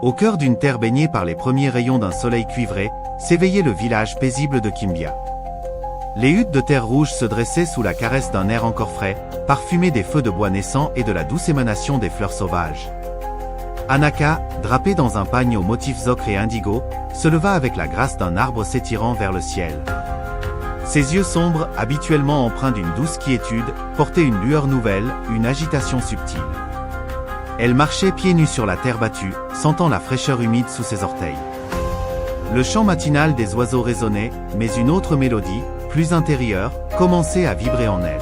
Au cœur d'une terre baignée par les premiers rayons d'un soleil cuivré, s'éveillait le village paisible de Kimbia. Les huttes de terre rouge se dressaient sous la caresse d'un air encore frais, parfumé des feux de bois naissants et de la douce émanation des fleurs sauvages. Anaka, drapée dans un pagne aux motifs ocre et indigo, se leva avec la grâce d'un arbre s'étirant vers le ciel. Ses yeux sombres, habituellement empreints d'une douce quiétude, portaient une lueur nouvelle, une agitation subtile. Elle marchait pieds nus sur la terre battue, sentant la fraîcheur humide sous ses orteils. Le chant matinal des oiseaux résonnait, mais une autre mélodie, plus intérieure, commençait à vibrer en elle.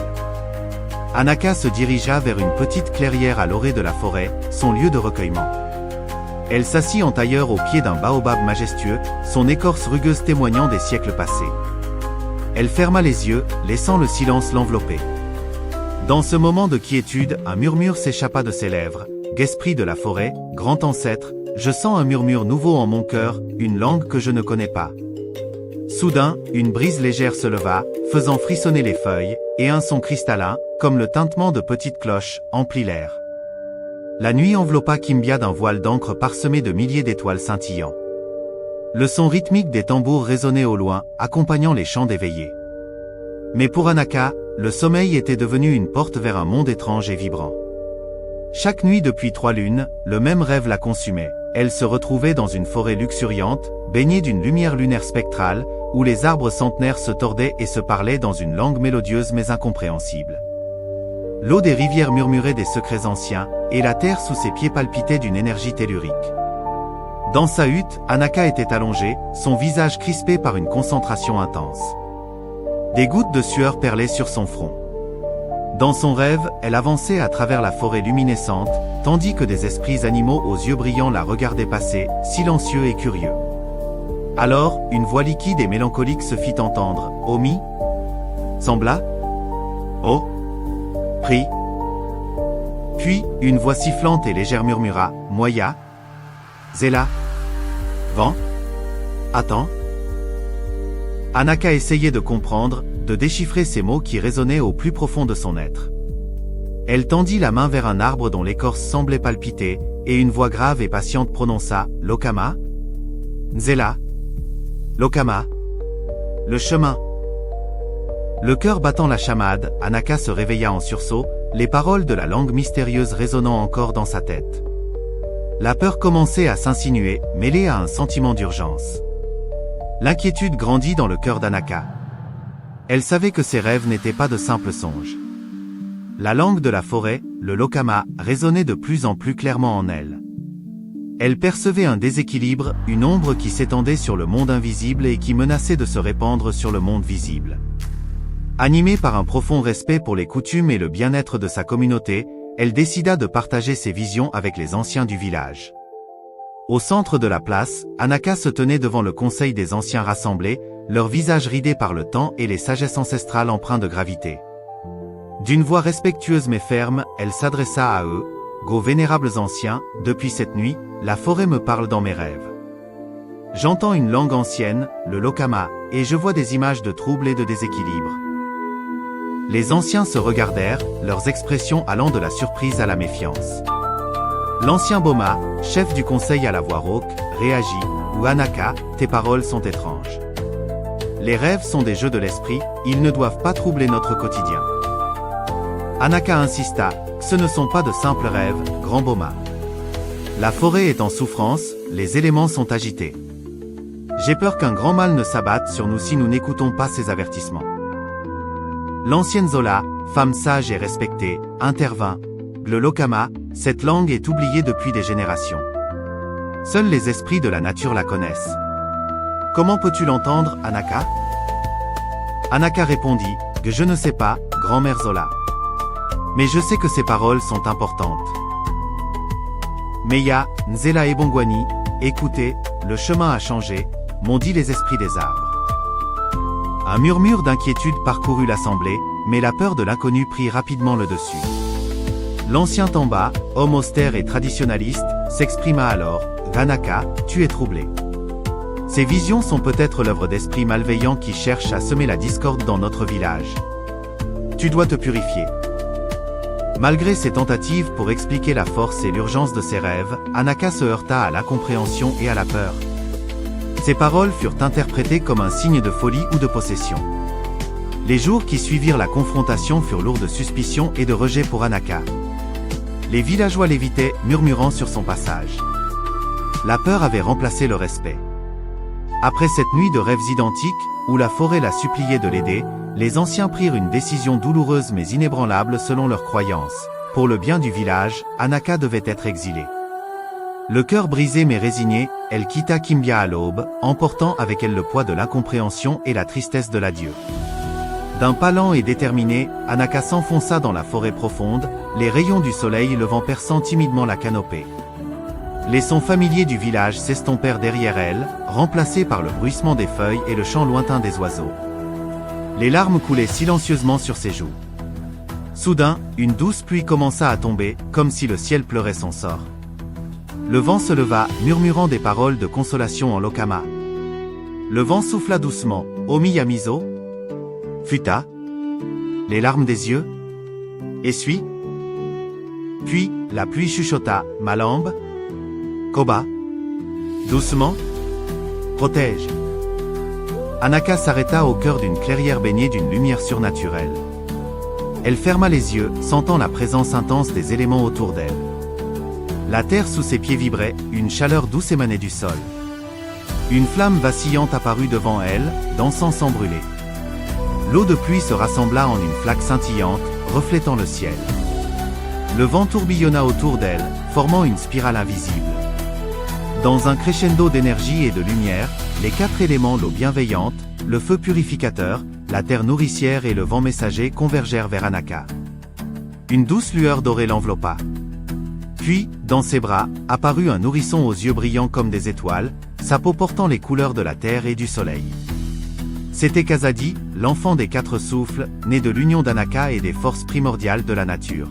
Anaka se dirigea vers une petite clairière à l'orée de la forêt, son lieu de recueillement. Elle s'assit en tailleur au pied d'un baobab majestueux, son écorce rugueuse témoignant des siècles passés. Elle ferma les yeux, laissant le silence l'envelopper. Dans ce moment de quiétude, un murmure s'échappa de ses lèvres. « Guesprit de la forêt, grand ancêtre, je sens un murmure nouveau en mon cœur, une langue que je ne connais pas. » Soudain, une brise légère se leva, faisant frissonner les feuilles, et un son cristallin, comme le tintement de petites cloches, emplit l'air. La nuit enveloppa Kimbia d'un voile d'encre parsemé de milliers d'étoiles scintillants. Le son rythmique des tambours résonnait au loin, accompagnant les chants des veillées. Mais pour Anaka, le sommeil était devenu une porte vers un monde étrange et vibrant. Chaque nuit depuis 3 lunes, le même rêve la consumait. Elle se retrouvait dans une forêt luxuriante, baignée d'une lumière lunaire spectrale, où les arbres centenaires se tordaient et se parlaient dans une langue mélodieuse mais incompréhensible. L'eau des rivières murmurait des secrets anciens, et la terre sous ses pieds palpitait d'une énergie tellurique. Dans sa hutte, Anaka était allongée, son visage crispé par une concentration intense. Des gouttes de sueur perlaient sur son front. Dans son rêve, elle avançait à travers la forêt luminescente, tandis que des esprits animaux aux yeux brillants la regardaient passer, silencieux et curieux. Alors, une voix liquide et mélancolique se fit entendre. « Omi » sembla. « Oh » prie. Puis, une voix sifflante et légère murmura. « Moya » Zéla. Vent. Attends. Anaka essayait de comprendre, de déchiffrer ces mots qui résonnaient au plus profond de son être. Elle tendit la main vers un arbre dont l'écorce semblait palpiter, et une voix grave et patiente prononça « Lokama » Zéla. Lokama. Le chemin. Le cœur battant la chamade, Anaka se réveilla en sursaut, les paroles de la langue mystérieuse résonnant encore dans sa tête. La peur commençait à s'insinuer, mêlée à un sentiment d'urgence. L'inquiétude grandit dans le cœur d'Anaka. Elle savait que ses rêves n'étaient pas de simples songes. La langue de la forêt, le Lokama, résonnait de plus en plus clairement en elle. Elle percevait un déséquilibre, une ombre qui s'étendait sur le monde invisible et qui menaçait de se répandre sur le monde visible. Animée par un profond respect pour les coutumes et le bien-être de sa communauté, elle décida de partager ses visions avec les anciens du village. Au centre de la place, Anaka se tenait devant le conseil des anciens rassemblés, leurs visages ridés par le temps et les sagesses ancestrales empreintes de gravité. D'une voix respectueuse mais ferme, elle s'adressa à eux. « Go vénérables anciens, depuis cette nuit, la forêt me parle dans mes rêves. J'entends une langue ancienne, le Lokama, et je vois des images de troubles et de déséquilibre. » Les anciens se regardèrent, leurs expressions allant de la surprise à la méfiance. L'ancien Boma, chef du conseil à la voix rauque, réagit. « Ou Anaka, tes paroles sont étranges. Les rêves sont des jeux de l'esprit, ils ne doivent pas troubler notre quotidien. » Anaka insista. « Ce ne sont pas de simples rêves, grand Boma. La forêt est en souffrance, les éléments sont agités. J'ai peur qu'un grand mal ne s'abatte sur nous si nous n'écoutons pas ces avertissements. » L'ancienne Zola, femme sage et respectée, intervint. « Le Lokama, cette langue est oubliée depuis des générations. Seuls les esprits de la nature la connaissent. Comment peux-tu l'entendre, Anaka ?» Anaka répondit. « Je ne sais pas, grand-mère Zola. Mais je sais que ces paroles sont importantes. Meya, Nzela et Bongwani, écoutez, le chemin a changé, m'ont dit les esprits des arbres. » Un murmure d'inquiétude parcourut l'assemblée, mais la peur de l'inconnu prit rapidement le dessus. L'ancien Tamba, homme austère et traditionnaliste, s'exprima alors. « Anaka, tu es troublé. Ces visions sont peut-être l'œuvre d'esprits malveillants qui cherchent à semer la discorde dans notre village. Tu dois te purifier. » Malgré ses tentatives pour expliquer la force et l'urgence de ses rêves, Anaka se heurta à l'incompréhension et à la peur. Ses paroles furent interprétées comme un signe de folie ou de possession. Les jours qui suivirent la confrontation furent lourds de suspicion et de rejet pour Anaka. Les villageois l'évitaient, murmurant sur son passage. La peur avait remplacé le respect. Après cette nuit de rêves identiques, où la forêt la suppliait de l'aider, les anciens prirent une décision douloureuse mais inébranlable selon leurs croyances. Pour le bien du village, Anaka devait être exilée. Le cœur brisé mais résigné, elle quitta Kimbia à l'aube, emportant avec elle le poids de l'incompréhension et la tristesse de l'adieu. D'un pas lent et déterminé, Anaka s'enfonça dans la forêt profonde, les rayons du soleil levant perçant timidement la canopée. Les sons familiers du village s'estompèrent derrière elle, remplacés par le bruissement des feuilles et le chant lointain des oiseaux. Les larmes coulaient silencieusement sur ses joues. Soudain, une douce pluie commença à tomber, comme si le ciel pleurait son sort. Le vent se leva, murmurant des paroles de consolation en lokama. Le vent souffla doucement, Omi Yamizo. Futa. Les larmes des yeux. Essuie. Puis, la pluie chuchota, Malambe. Koba. Doucement. Protège. Anaka s'arrêta au cœur d'une clairière baignée d'une lumière surnaturelle. Elle ferma les yeux, sentant la présence intense des éléments autour d'elle. La terre sous ses pieds vibrait, une chaleur douce émanait du sol. Une flamme vacillante apparut devant elle, dansant sans brûler. L'eau de pluie se rassembla en une flaque scintillante, reflétant le ciel. Le vent tourbillonna autour d'elle, formant une spirale invisible. Dans un crescendo d'énergie et de lumière, les quatre éléments, l'eau bienveillante, le feu purificateur, la terre nourricière et le vent messager convergèrent vers Anaka. Une douce lueur dorée l'enveloppa. Puis, dans ses bras, apparut un nourrisson aux yeux brillants comme des étoiles, sa peau portant les couleurs de la terre et du soleil. C'était Kazadi, l'enfant des quatre souffles, né de l'union d'Anaka et des forces primordiales de la nature.